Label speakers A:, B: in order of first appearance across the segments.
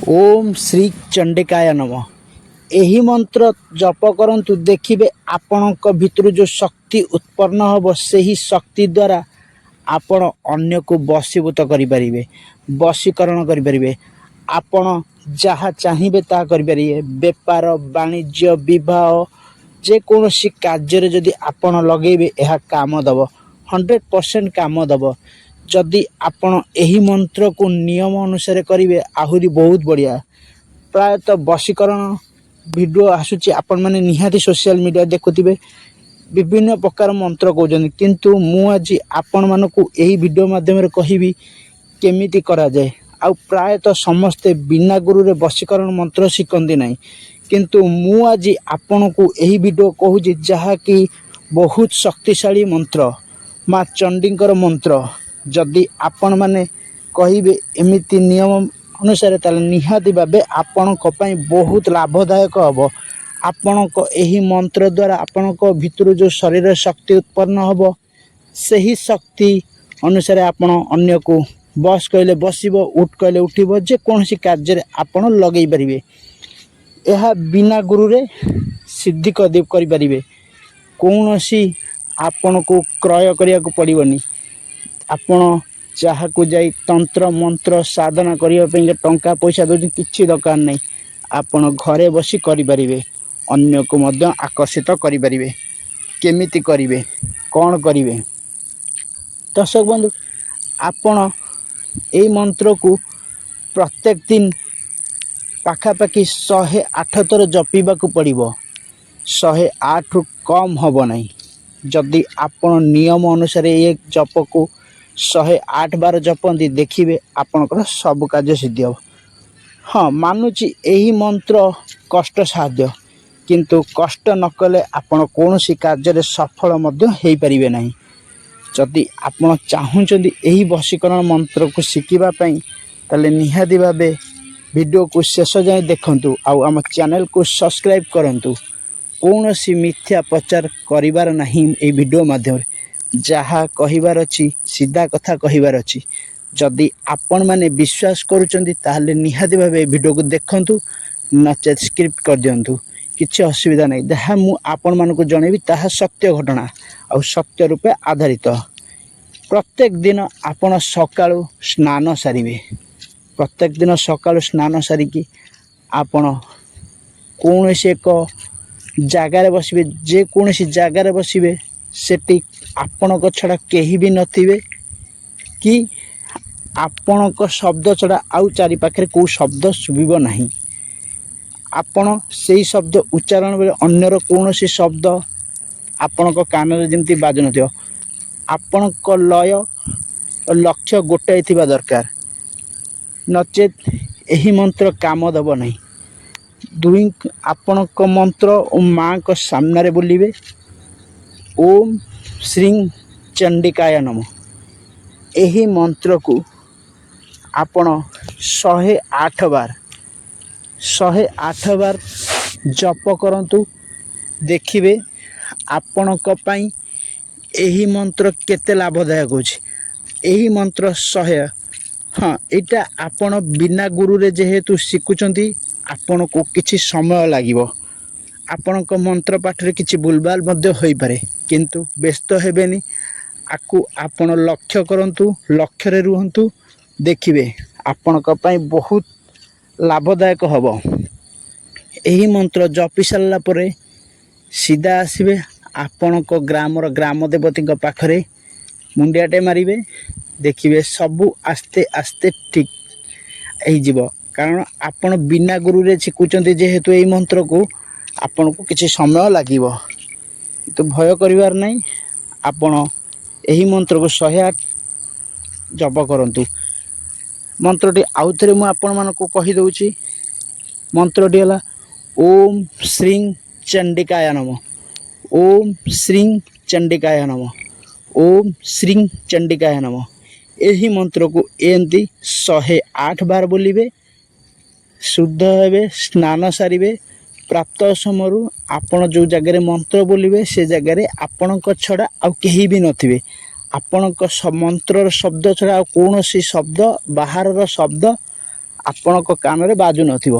A: ओम श्री चंडिकाय नमः। यही मंत्र जप करंतु देखिबे आपणक भितर जो शक्ति उत्पन्न होब से ही शक्ति द्वारा आपण अन्य को वशीभूत करें, वशीकरण करें। आपण जहाँ चाहिए ता करें। बेपार वाणिज्य विवाह जेकोसी कार्य जदि आपण लगेबे यह काम दब, 100% काम दब। जदि आपण यही मंत्र को नियम अनुसार करेंगे आहरी बहुत बढ़िया। प्रायतः वशीकरण वीडियो आसूची आपण मैंने निहाती सोशल मीडिया देखुथिबे, विभिन्न प्रकार मंत्र कहते, किंतु मु आज आपण मानकु यही वीडियो माध्यम कहबी केमिति करा जाए। आ प्रायतः समस्ते बिना गुरु रे वशीकरण मंत्र शिखती नहीं, किंतु मु आज आपण को यही वीडियो कहूँ जहा कि बहुत शक्तिशाली मंत्र, माँ चंडीकर मंत्र। जदि आपण माने कहिबे एमिति नियम अनुसार ताले निहाती भाबे आपणक पई बहुत लाभदायक हबो। आपणक एही मंत्र द्वारा आपणक भितर जो शरीर शक्ति उत्पन्न हबो सही शक्ति अनुसार आपण अन्य को बस कहले बसिबो, उठ कहले उठिबो, जे कोनसी कार्य आपण लगेई परिबे। यह बिना गुरु रे सिद्धि करि परिबे। कोनसी आपण को क्रय करिया को पड़िबनी। आपण जहाँ को जाई तंत्र मंत्र साधना करने टंका पैसा दौर किसी दरकार नहीं। आपण घरे बसी करें, अन्य को मध्य आकर्षित करें। केमिति करेंगे, कौन करेंगे? दर्शक बंधु, आपण यही मंत्र को प्रत्येक दिन पाखापाखि 108 थर जपीबा को पड़ो। 108 रु कम हम नहीं। जदि आपण नियम अनुसार ये जप को 108 बार जपती देखिए आपणकर सब कार्य सिद्धि हम। हाँ मानुची यही मंत्र कष्ट साध्य, किंतु कष्ट न कले आपण कौन सी कार्य सफल हो पारे ना। जदि आपण चाहूँगी यही वशीकरण मंत्र को शिखा ताले निहाती भावे वीडियो को शेष जाए देखंतु। आम चैनल को सब्सक्राइब करंतु। कौन सी मिथ्या प्रचार करिवार नहीं। ये वीडियो माध्यम जहाँ कहिबार अछि सीधा कथा कहिबार अछि। जदि आपण माने विश्वास करूचंदी ताहले निहाती भावे वीडियो को देखंतु, नचेत स्क्रिप्ट कर दियंतु, किछि असुविधा नहीं। जहाँ मु आपण मानको जणेबी ताहा सत्य घटना और सत्य रूपे आधारित। प्रत्येक दिन आपण सकाळु स्नान सारिबे। प्रत्येक दिन सकाळु स्नान सारिकी आपण कौनसी एक जगार बसबे, जे कौनसी जगार बसबे सेठी आपणक छड़ा केही भी नथिबे कि आपणक शब्द छड़ा आउ चारि पाखरे को शब्द सुबिबो नहीं। आपण सेही शब्द उच्चारण बेले अन्यर कौनसी शब्द आपणक कान रे जेमति बाजु नथियो। आपणक लय लक्ष्य गोटाए थिबा दरकार, नचेत एही मंत्र काम दब नहीं। दुई आपणक मंत्र ओ माँ को सामने बोलिबे, ओम श्री चंडिकाय नमः। यही मंत्र को आपण 108 बार जप करंतु। देखिबे आपणक पई यही मंत्र केते लाभदायक होछि। यही मंत्र 100। हाँ इटा आपण बिना गुरु रे जेहेतु शिखुचंती आपण को किछि समय लागिबो। आपणक मंत्र पाठ रे किछि भूलभाल मध्य होई पारे, किंतु व्यस्त हेबेनी। आकु आपण लक्ष्य करंतु, लक्ष्य रे रुहंतु। देखिबे आपणक पई बहुत लाभदायक हबो। एही मंत्र जपी सारला परे सीधा आसीबे आपणक ग्रामर ग्राम देवती पाखरे मुंडियाटे मारिबे। देखिबे सबू आस्ते आस्ते ठीक हो जिवो। कारण आपण बिना गुरु रे शिखुचंती जेहेतु एही मंत्र को आपण को किछि समय लागिवो, तो भय करिवार नहीं। आपण यही मंत्र को 108 जप करंतु। मंत्रटी आउ थरे मु आपण मानको कहि दउची। मंत्रटी हला ओम श्री चंडिकाय नमः। ओम श्री चंडिकाय नमः। ओम श्री चंडिकाय नमः। यही मंत्र को एंती 108 बार बोलिबे। शुद्ध हेबे, स्नान सारिबे। प्राप्त समय आपण जो जगह मंत्र बोलिबे से जगह आपणक छड़ा आउ केही भी नथिबे। आपणक मंत्र शब्द छड़ा कौन सी शब्द बाहर शब्द ଆପଣଙ୍କ କାନରେ ବାଜୁନଥିବ,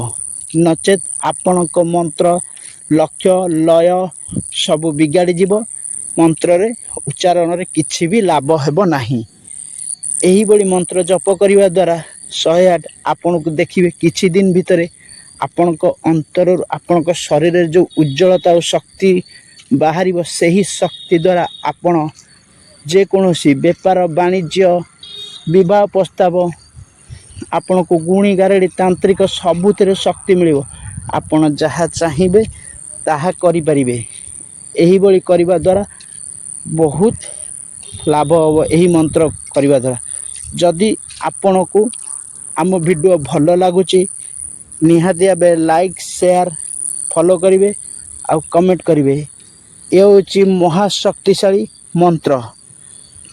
A: ନଚେତ୍ ଆପଣଙ୍କ ମନ୍ତ୍ର ଲକ୍ଷ୍ୟ ଲୟ ସବୁ ବିଗାଡ଼ିଯିବ। ମନ୍ତ୍ରରେ ଉଚ୍ଚାରଣରେ କିଛି ବି ଲାଭ ହେବ ନାହିଁ। ଏହିଭଳି ମନ୍ତ୍ର ଜପ କରିବା ଦ୍ୱାରା 108 ଆପଣଙ୍କୁ ଦେଖିବେ କିଛି ଦିନ ଭିତରେ ଆପଣଙ୍କ ଅନ୍ତରରୁ ଆପଣଙ୍କ ଶରୀରରେ ଯେଉଁ ଉଜ୍ଜ୍ୱଳତା ଓ ଶକ୍ତି ବାହାରିବ, ସେହି ଶକ୍ତି ଦ୍ୱାରା ଆପଣ ଯେକୌଣସି ବେପାର ବାଣିଜ୍ୟ, ବିବାହ ପ୍ରସ୍ତାବ, ଆପଣଙ୍କୁ ଗୁଣି ଗାରେଡ଼ି ତାନ୍ତ୍ରିକ ସବୁଥିରେ ଶକ୍ତି ମିଳିବ। ଆପଣ ଯାହା ଚାହିଁବେ ତାହା କରିପାରିବେ। ଏହିଭଳି କରିବା ଦ୍ୱାରା ବହୁତ ଲାଭ ହେବ। ଏହି ମନ୍ତ୍ର କରିବା ଦ୍ୱାରା ଯଦି ଆପଣଙ୍କୁ ଆମ ଭିଡ଼ିଓ ଭଲ ଲାଗୁଛି, ନିହାତି ଭାବେ ଲାଇକ୍ ସେୟାର ଫଲୋ କରିବେ ଆଉ କମେଣ୍ଟ କରିବେ। ଏ ହେଉଛି ମହାଶକ୍ତିଶାଳୀ ମନ୍ତ୍ର।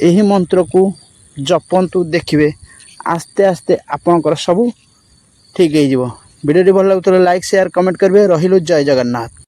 A: ଏହି ମନ୍ତ୍ରକୁ ଜପନ୍ତୁ, ଦେଖିବେ ଆସ୍ତେ ଆସ୍ତେ ଆପଣଙ୍କର ସବୁ ଠିକ୍ ହେଇଯିବ। ଭିଡ଼ିଓଟି ଭଲ ଲାଗୁଥିଲେ ଲାଇକ୍ ସେୟାର କମେଣ୍ଟ କରିବେ। ରହିଲୁ, ଜୟ ଜଗନ୍ନାଥ।